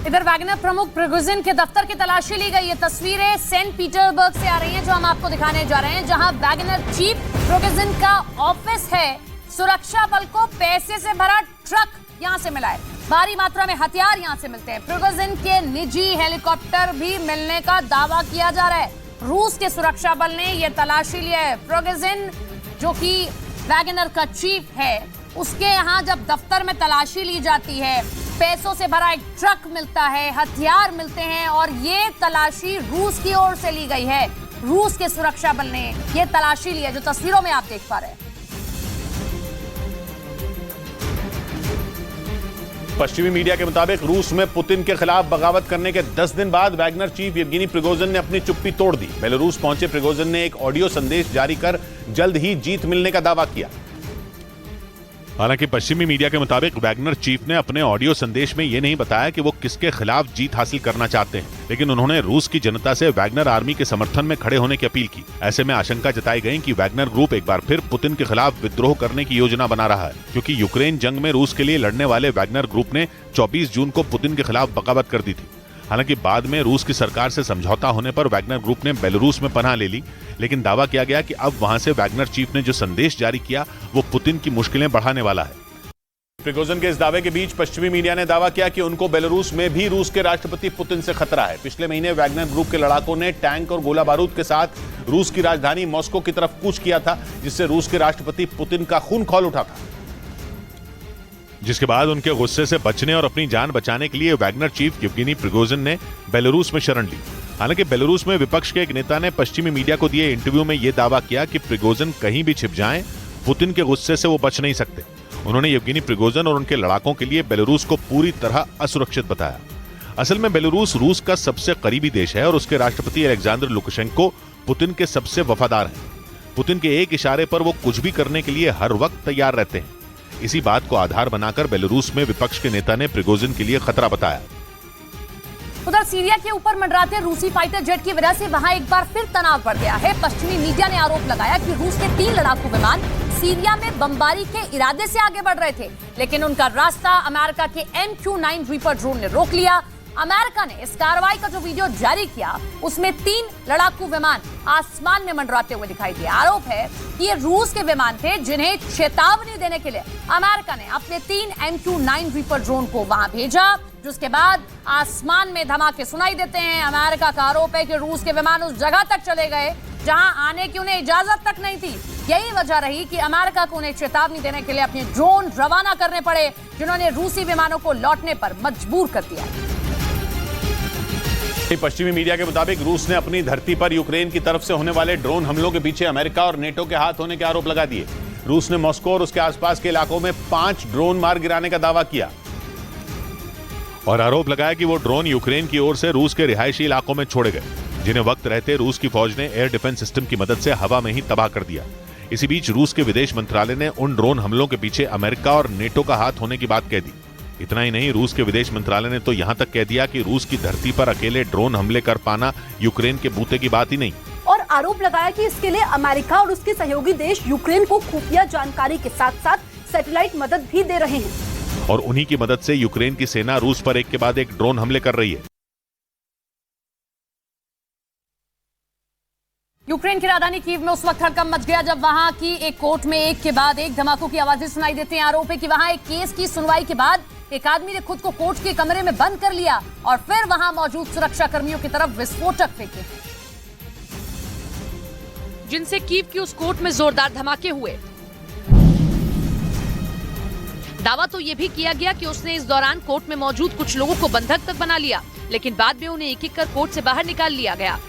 इधर वैगनर प्रमुख प्रिगोजिन के दफ्तर की तलाशी ली गई। ये तस्वीरें सेंट पीटर्सबर्ग से आ रही हैं जो हम आपको दिखाने जा रहे हैं, जहां वैगनर चीफ प्रिगोजिन का ऑफिस है। सुरक्षा बल को पैसे से भरा ट्रक यहां से मिला है। भारी मात्रा में हथियार यहां से मिलते हैं। प्रिगोजिन के निजी हेलीकॉप्टर भी मिलने का दावा किया जा रहा है। रूस के सुरक्षा बल ने यह तलाशी लिया है। प्रिगोजिन जो कि वैगनर का चीफ है, उसके यहां जब दफ्तर में तलाशी ली जाती है, पैसों से भरा एक ट्रक मिलता है, हथियार मिलते हैं और ये तलाशी रूस की ओर से ली गई है। रूस के सुरक्षा बल ने ये तलाशी ली है, जो तस्वीरों में आप देख पा रहे हैं। पश्चिमी मीडिया के मुताबिक रूस में पुतिन के खिलाफ बगावत करने के 10 दिन बाद वैगनर चीफ येवगेनी प्रिगोजिन ने अपनी चुप्पी तोड़ दी। बेलारूस पहुंचे प्रिगोजिन ने एक ऑडियो संदेश जारी कर जल्द ही जीत मिलने का दावा किया। हालांकि पश्चिमी मीडिया के मुताबिक वैगनर चीफ ने अपने ऑडियो संदेश में यह नहीं बताया कि वो किसके खिलाफ जीत हासिल करना चाहते हैं, लेकिन उन्होंने रूस की जनता से वैगनर आर्मी के समर्थन में खड़े होने की अपील की। ऐसे में आशंका जताई गई कि वैगनर ग्रुप एक बार फिर पुतिन के खिलाफ विद्रोह करने की योजना बना रहा है, क्योंकि यूक्रेन जंग में रूस के लिए लड़ने वाले वैगनर ग्रुप ने 24 जून को पुतिन के खिलाफ बगावत कर दी थी। हालांकि बाद में रूस की सरकार से समझौता होने पर वैगनर ग्रुप ने बेलारूस में पनाह ले ली, लेकिन दावा किया गया कि अब वहां से वैगनर चीफ ने जो संदेश जारी किया वो पुतिन की मुश्किलें बढ़ाने वाला है। प्रिगोजिन के इस दावे के बीच पश्चिमी मीडिया ने दावा किया कि उनको बेलारूस में भी रूस के राष्ट्रपति पुतिन से खतरा है। पिछले महीने वैगनर ग्रुप के लड़ाकों ने टैंक और गोला बारूद के साथ रूस की राजधानी मॉस्को की तरफ कूच किया था, जिससे रूस के राष्ट्रपति पुतिन का खून खौल उठा था। जिसके बाद उनके गुस्से से बचने और अपनी जान बचाने के लिए वैगनर चीफ येवगेनी प्रिगोजिन ने बेलारूस में शरण ली। हालांकि बेलारूस में विपक्ष के एक नेता ने पश्चिमी मीडिया को दिए इंटरव्यू में यह दावा किया कि प्रिगोजिन कहीं भी छिप जाएं, पुतिन के गुस्से से वो बच नहीं सकते। उन्होंने येवगेनी प्रिगोजिन और उनके लड़ाकों के लिए बेलारूस को पूरी तरह असुरक्षित बताया। असल में बेलारूस रूस का सबसे करीबी देश है और उसके राष्ट्रपति अलेक्जेंडर लुकाशेंको पुतिन के सबसे वफादार हैं। पुतिन के एक इशारे पर वो कुछ भी करने के लिए हर वक्त तैयार रहते हैं। इसी बात को आधार बनाकर बेलारूस में विपक्ष के नेता ने प्रिगोजिन के लिए खतरा बताया। उधर सीरिया के ऊपर मंडराते रूसी फाइटर जेट की वजह से वहां एक बार फिर तनाव बढ़ गया है। पश्चिमी मीडिया ने आरोप लगाया कि रूस के 3 लड़ाकू विमान सीरिया में बमबारी के इरादे से आगे बढ़ रहे थे, लेकिन उनका रास्ता अमेरिका के MQ-9 रीपर ड्रोन ने रोक लिया। अमेरिका ने इस कार्रवाई का जो वीडियो जारी किया, उसमें 3 लड़ाकू विमान आसमान में मंडराते हुए दिखाई दिए। आरोप है कि ये रूस के विमान थे, जिन्हें चेतावनी देने के लिए अमेरिका ने अपने 3 MQ-9 रीपर ड्रोन को वहां भेजा, जिसके बाद आसमान में धमाके सुनाई देते हैं। अमेरिका का आरोप है कि रूस के विमान उस जगह तक चले गए जहां आने की उन्हें इजाजत तक नहीं थी। यही वजह रही कि अमेरिका को उन्हें चेतावनी देने के लिए अपने ड्रोन रवाना करने पड़े, जिन्होंने रूसी विमानों को लौटने पर मजबूर कर दिया। पश्चिमी मीडिया के मुताबिक रूस ने अपनी धरती पर यूक्रेन की तरफ से होने वाले ड्रोन हमलों के पीछे अमेरिका और नेटो के हाथ होने के आरोप लगा दिए। रूस ने मॉस्को और उसके आसपास के इलाकों में 5 ड्रोन मार गिराने का दावा किया और आरोप लगाया कि वो ड्रोन यूक्रेन की ओर से रूस के रिहायशी इलाकों में छोड़े गए, जिन्हें वक्त रहते रूस की फौज ने एयर डिफेंस सिस्टम की मदद से हवा में ही तबाह कर दिया। इसी बीच रूस के विदेश मंत्रालय ने उन ड्रोन हमलों के पीछे अमेरिका और नेटो का हाथ होने की बात कह दी। इतना ही नहीं, रूस के विदेश मंत्रालय ने तो यहां तक कह दिया कि रूस की धरती पर अकेले ड्रोन हमले कर पाना यूक्रेन के बूते की बात ही नहीं। और आरोप लगाया कि इसके लिए अमेरिका और उसके सहयोगी देश यूक्रेन को खुफिया जानकारी के साथ साथ सैटेलाइट मदद भी दे रहे हैं और उन्हीं की मदद से यूक्रेन की सेना रूस पर एक के बाद एक ड्रोन हमले कर रही है। यूक्रेन की राजधानी कीव में उस वक्त हड़कंप मच गया जब वहां की एक कोर्ट में एक के बाद एक धमाकों की आवाजें सुनाई देती हैं। आरोप है कि वहां एक केस की सुनवाई के बाद एक आदमी ने खुद को कोर्ट के कमरे में बंद कर लिया और फिर वहां मौजूद सुरक्षा कर्मियों की तरफ विस्फोटक फेंके, जिनसे कीव की उस कोर्ट में जोरदार धमाके हुए। दावा तो यह भी किया गया कि उसने इस दौरान कोर्ट में मौजूद कुछ लोगों को बंधक तक बना लिया, लेकिन बाद में उन्हें एक एक कर कोर्ट से बाहर निकाल लिया गया।